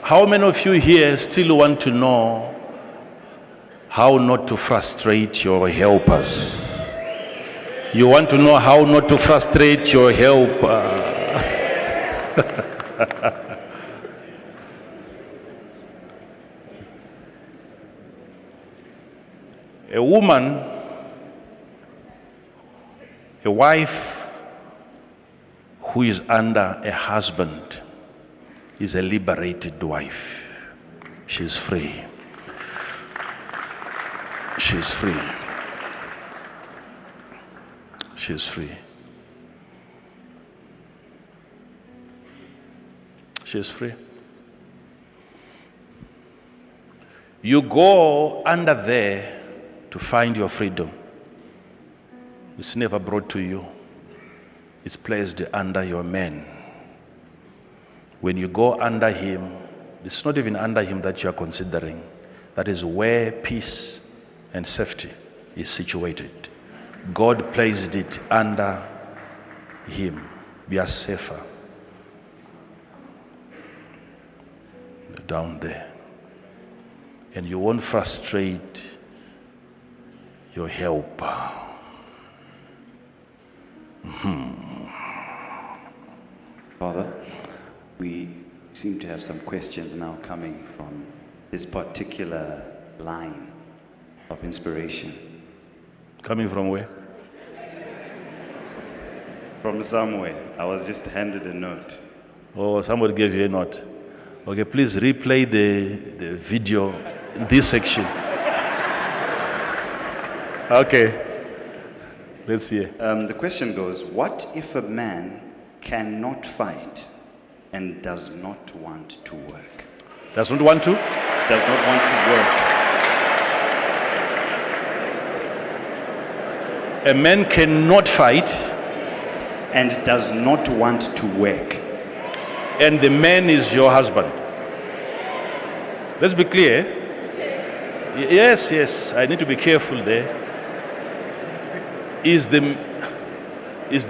How many of you here still want to know how not to frustrate your helpers? You want to know how not to frustrate your helper? A woman, a wife who is under a husband is a liberated wife. She's free. She's free. She's free. She's free. You go under there to find your freedom. It's never brought to you. It's placed under your man. When you go under him, it's not even under him that you are considering. That is where peace and safety is situated. God placed it under him. We are safer down there. And you won't frustrate your helper. Father, we seem to have some questions now coming from this particular line of inspiration. Coming from where? From somewhere. I was just handed a note. Oh, somebody gave you a note. Okay, please replay the video, this section. Okay. Let's hear. The question goes, what if a man cannot fight and does not want to work? Does not want to? Does not want to work. A man cannot fight. And does not want to work. And the man is your husband. Let's be clear. Yes, yes, I need to be careful there. Is the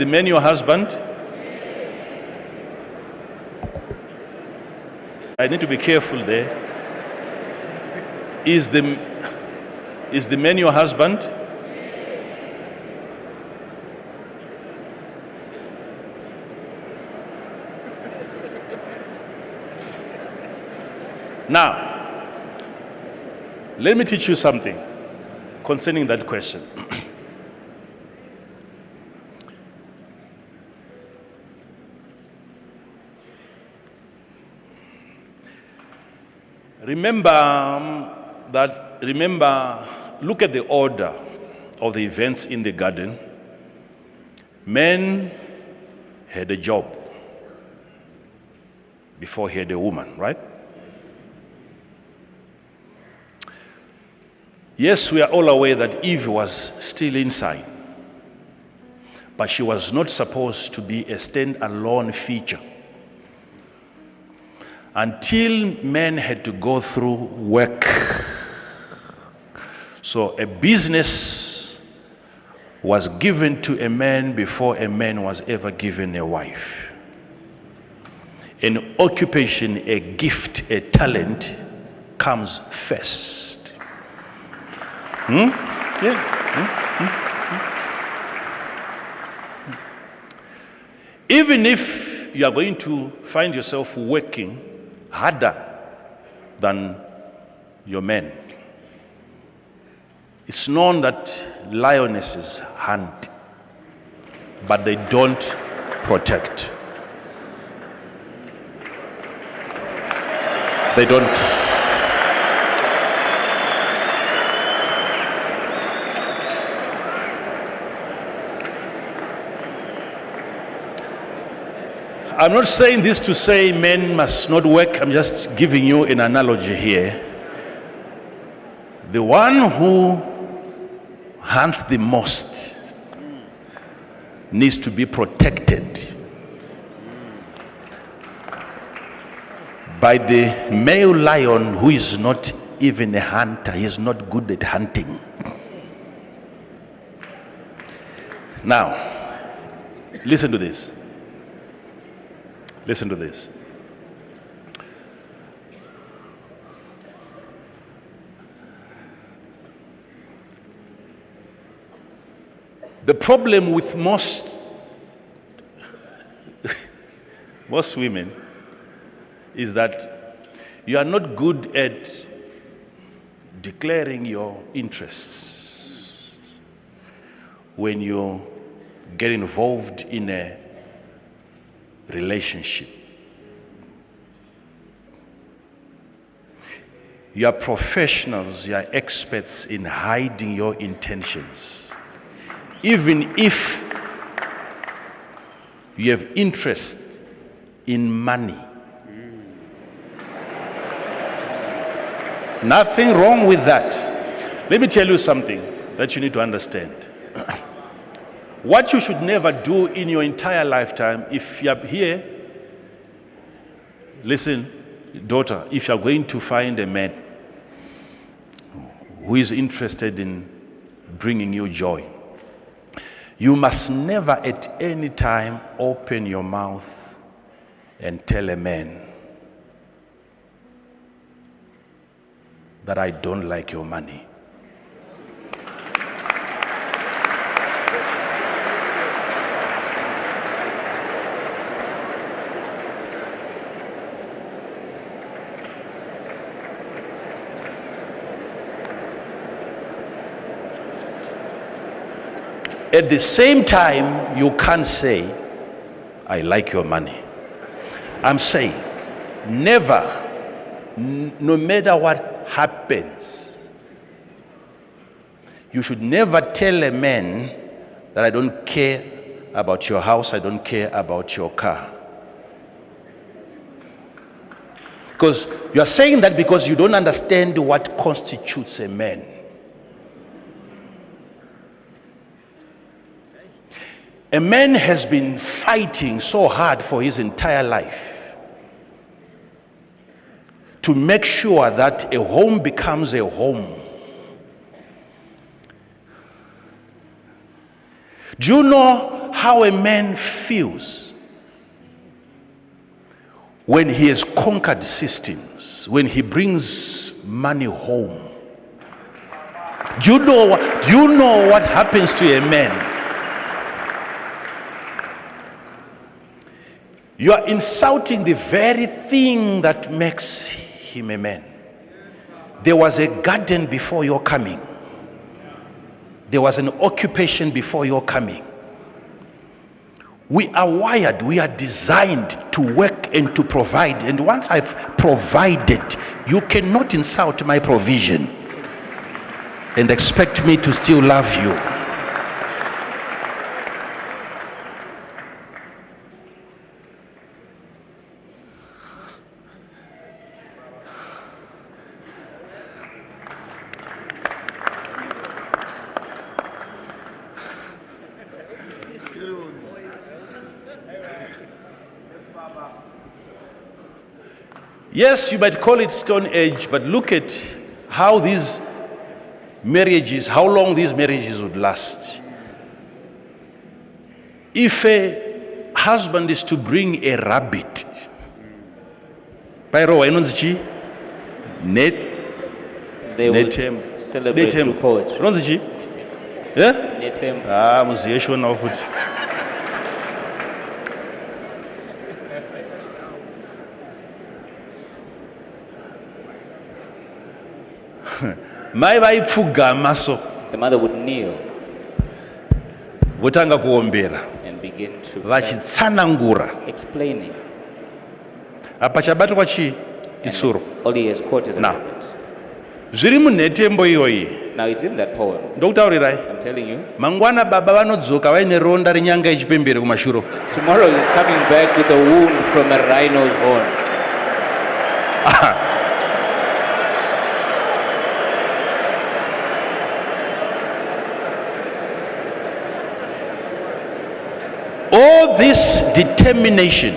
man your husband? I need to be careful there. Is the man your husband? Now, let me teach you something concerning that question. Look at the order of the events in the garden. Man had a job before he had a woman, right? Yes, we are all aware that Eve was still inside, but she was not supposed to be a stand-alone feature until men had to go through work. So a business was given to a man before a man was ever given a wife. An occupation, a gift, a talent comes first. Yeah. Even if you are going to find yourself working harder than your men, it's known that lionesses hunt, but they don't protect. They don't. I'm not saying this to say men must not work. I'm just giving you an analogy here. The one who hunts the most needs to be protected by the male lion who is not even a hunter. He is not good at hunting. Now, listen to this. Listen to this. The problem with most women is that you are not good at declaring your interests when you get involved in a relationship. You are professionals, you are experts in hiding your intentions. Even if you have interest in money. Nothing wrong with that. Let me tell you something that you need to understand. What you should never do in your entire lifetime, if you are here, listen, daughter, if you are going to find a man who is interested in bringing you joy, you must never at any time open your mouth and tell a man that I don't like your money. At the same time, you can't say, I like your money. I'm saying, never, no matter what happens, you should never tell a man that I don't care about your house, I don't care about your car. Because you are saying that because you don't understand what constitutes a man. A man has been fighting so hard for his entire life to make sure that a home becomes a home. Do you know how a man feels when he has conquered systems, when he brings money home? Do you know what happens to a man? You are insulting the very thing that makes him a man. There was a garden before your coming. There was an occupation before your coming. We are wired, we are designed to work and to provide. And once I've provided, you cannot insult my provision and expect me to still love you. Yes, you might call it Stone Age, but look at how these marriages, how long these marriages would last. If a husband is to bring a rabbit, they will celebrate through poetry. The mother would kneel and begin to explaining. All he has caught is a rabbit. Now it's in that poem. I'm telling you. Tomorrow he's coming back with a wound from a rhino's horn. All this determination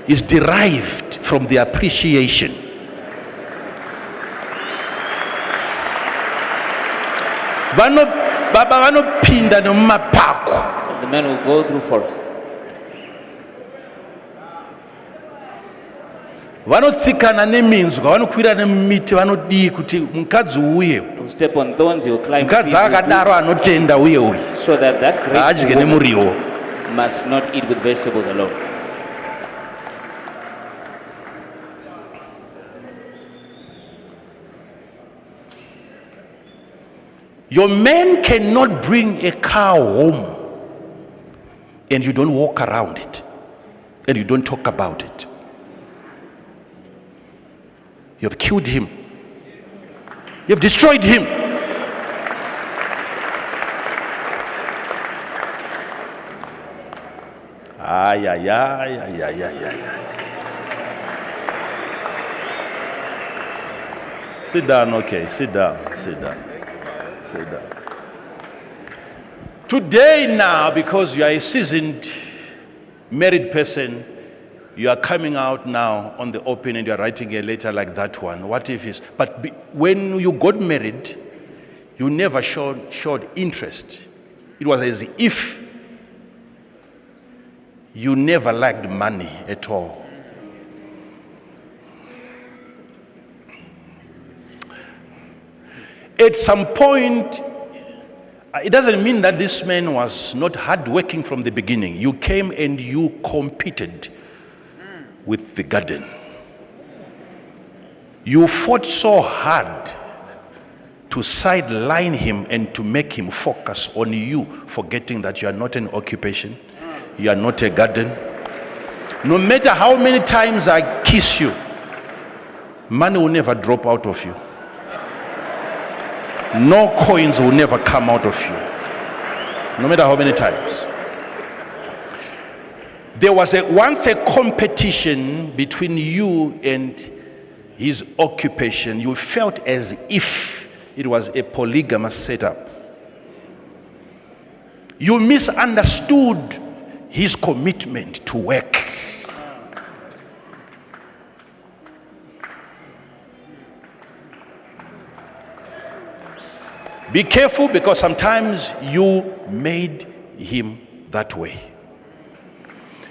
is derived from the appreciation. The men will go through forests. vanotsikana neminzwa, vanokwira nemiti, vanodii kuti mukadzi uye. He'll step on thorns, he'll climb Mukadzi trees, akadaro anotenda uye uye. so that that Adye grateful woman nemuriwo. must not eat with vegetables alone. Your man cannot bring a cow home and you don't walk around it and you don't talk about it. You have killed him. You have destroyed him. Ay, ay, ay, ay, ay, ay, ay. Sit down, okay, sit down, sit down. Sit down. Today now, because you are a seasoned married person, you are coming out now on the open and you are writing a letter like that one. What if it's, but when you got married, you never showed interest. It was as if you never liked money at all. At some point, it doesn't mean that this man was not hardworking from the beginning. You came and you competed with the garden. You fought so hard to sideline him and to make him focus on you, forgetting that you are not an occupation, you are not a garden. No matter how many times I kiss you, money will never drop out of you. No coins will never come out of you, no matter how many times. There was once a competition between you and his occupation. You felt as if it was a polygamous setup. You misunderstood his commitment to work. Be careful, because sometimes you made him that way.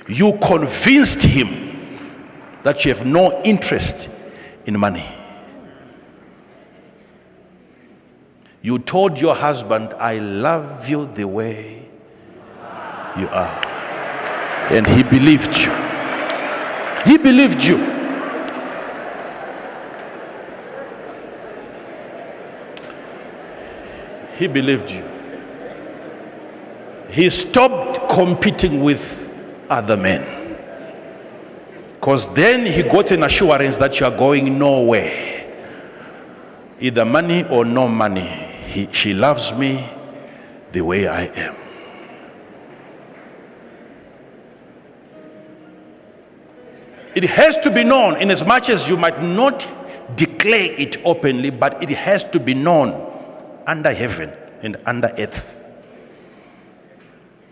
You convinced him that you have no interest in money. You told your husband, I love you the way you are. And he believed you. He believed you. He believed you. He stopped competing with other men. Because then he got an assurance that you are going nowhere. Either money or no money. She loves me the way I am. It has to be known, in as much as you might not declare it openly, but it has to be known under heaven and under earth.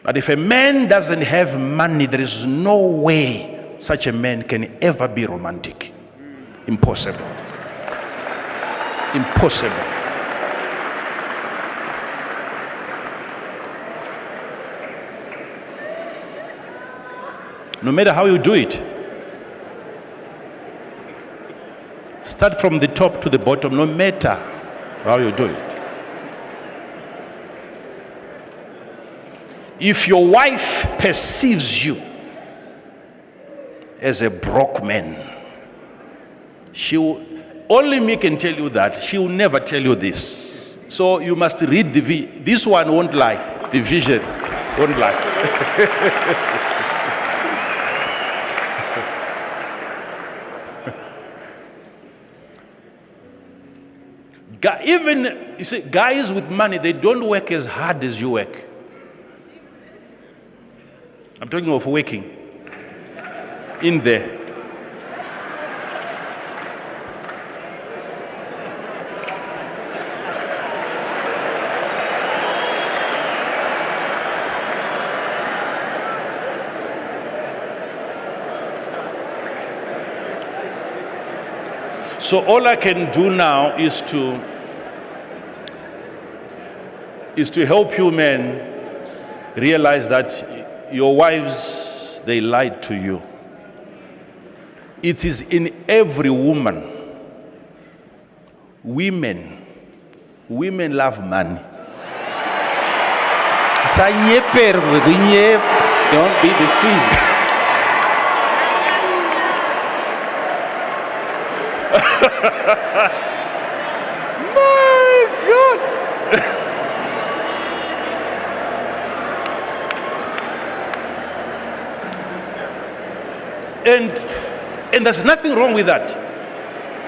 But if a man doesn't have money, there is no way such a man can ever be romantic. Impossible. Impossible. No matter how you do it, start from the top to the bottom, no matter how you do it. If your wife perceives you as a broke man, only me can tell you that. She will never tell you this. So you must read this one won't lie. The vision won't lie. Even, you see, guys with money, they don't work as hard as you work. I'm talking of working in there. So all I can do now is to help you men realize that your wives, they lied to you. It is in every woman. Women love money. Don't be deceived. My God. And there's nothing wrong with that.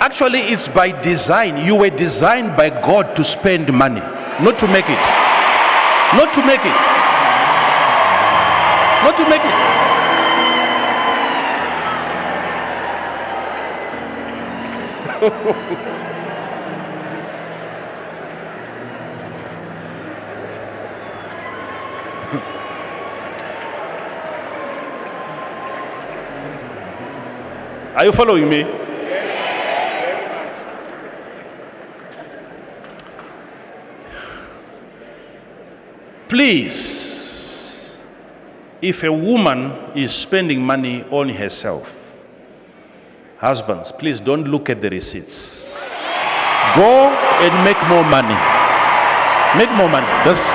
Actually, it's by design. You were designed by God to spend money, not to make it. Not to make it. Not to make it. Are you following me? Please, if a woman is spending money on herself, husbands, please don't look at the receipts. Go and make more money. Make more money. That's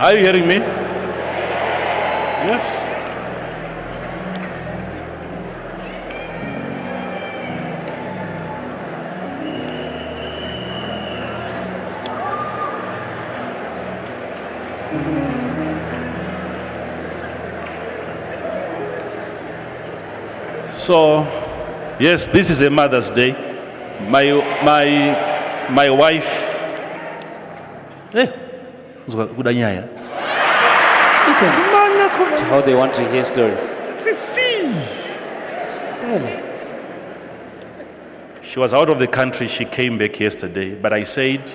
Are you hearing me? Yes. So, yes, this is a Mother's Day. My wife. Listen to how they want to hear stories. Silent. She was out of the country. She came back yesterday. But I said,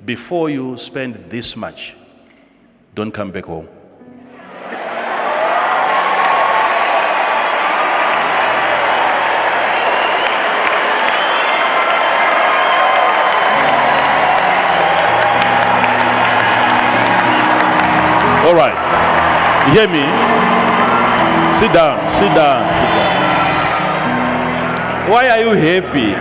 before you spend this much, don't come back home. All right. You hear me? Sit down, sit down, sit down. Why are you happy?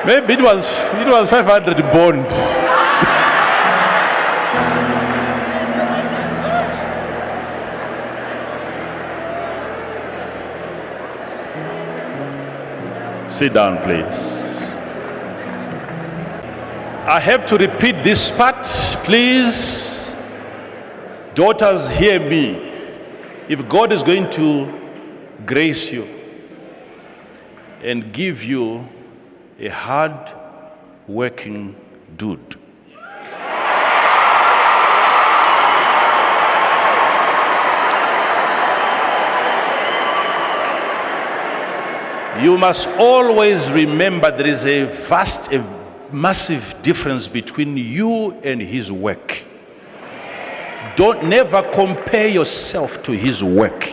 Maybe it was 500 bond. Sit down, please. I have to repeat this part, please. Daughters, hear me. If God is going to grace you and give you a hard working dude, you must always remember there is a massive difference between you and his work. Don't never compare yourself to his work.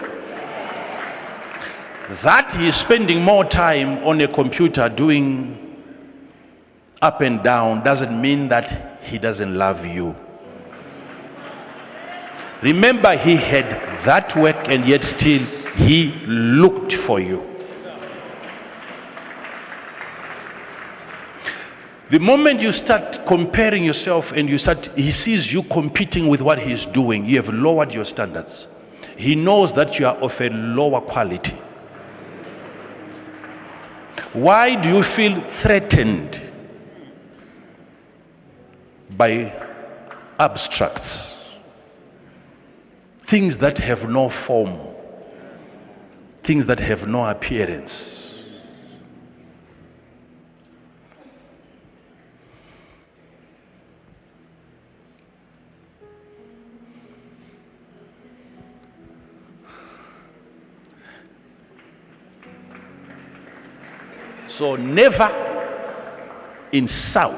That he is spending more time on a computer doing up and down doesn't mean that he doesn't love you. Remember, he had that work and yet still he looked for you. The moment you start comparing yourself and he sees you competing with what he's doing, you have lowered your standards. He knows that you are of a lower quality. Why do you feel threatened by abstracts? Things that have no form, things that have no appearance. So never insult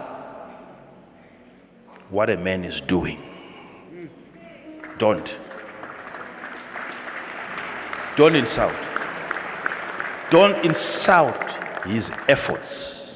what a man is doing. Don't insult. Don't insult his efforts.